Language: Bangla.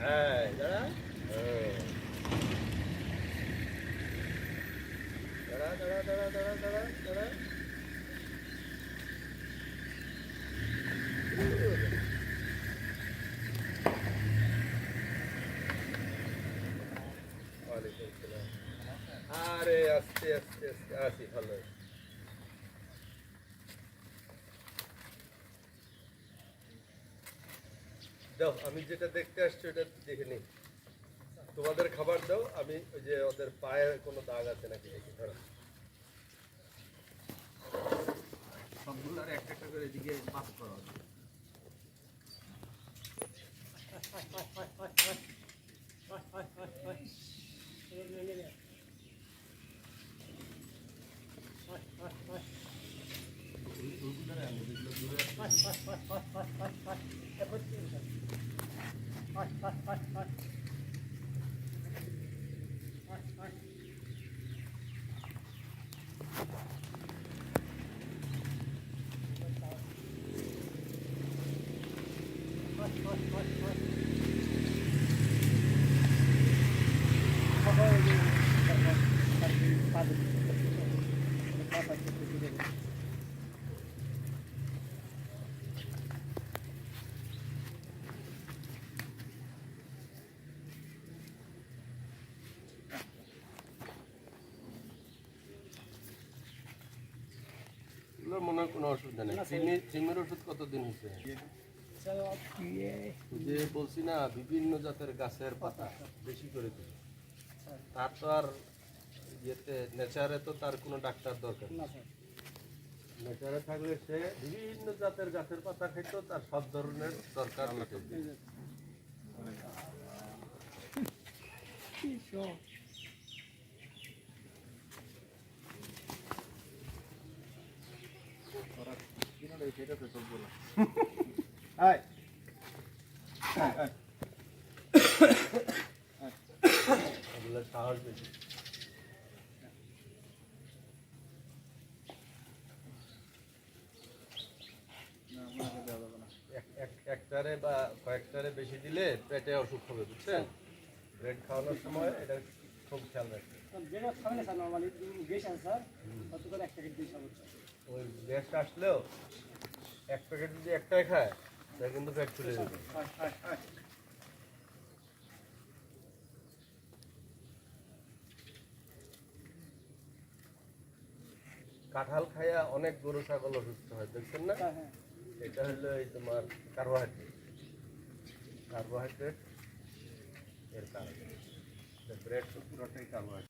হ্যাঁ দাঁড়া, দাঁড়া দাঁড়া দাঁড়া দাঁড়া দাঁড়া দাঁড়া। ওয়ালাইকুম আসসালাম। আরে আস্তে আস্তে আস্তে আসি, ভালো। দাও, আমি যেটা দেখতে আসছি ওটা দেখে নিই। তোমাদের খাবার দাও, আমি ওই যে ওদের পায়ে কোনো দাগ আছে নাকি দেখি। ধরো সবগুলো আর একটা একটা করে এদিকে পাস করা হবে। মনে হয় কোনো অসুবিধা নেই। সিমের ওষুধ কতদিন হয়েছে? যে বলছি না, বিভিন্ন জাতের গাছের পাতা বেশি করে দিই। তার তো আর ইয়েতে নেচারে তো তার কোনো ডাক্তার দরকার না। নেচারে থাকলে সে বিভিন্ন জাতের গাছের পাতা খেত, তার সব ধরনের দরকার মেটে যায়। সাহস বেশি। একটারে বা কয়েকটারে বেশি দিলে পেটে অসুখ হবে, বুঝছেন? ব্রেড খাওয়ানোর সময় এটা খুব খেয়াল রাখবে। ওই গ্যাসটা আসলেও এক প্যাকেট যদি একটাই খায় তাহলে কিন্তু পেট ফুলে যাবে। কাঁঠাল খাইয়া অনেক গরু ছাগল অসুস্থ হয়, দেখছেন না? এটা হলো এই তোমার কার্বোহাইড্রেট এর কারণে। ব্রেড তো পুরোটাই কার্বোহাইড্রেট।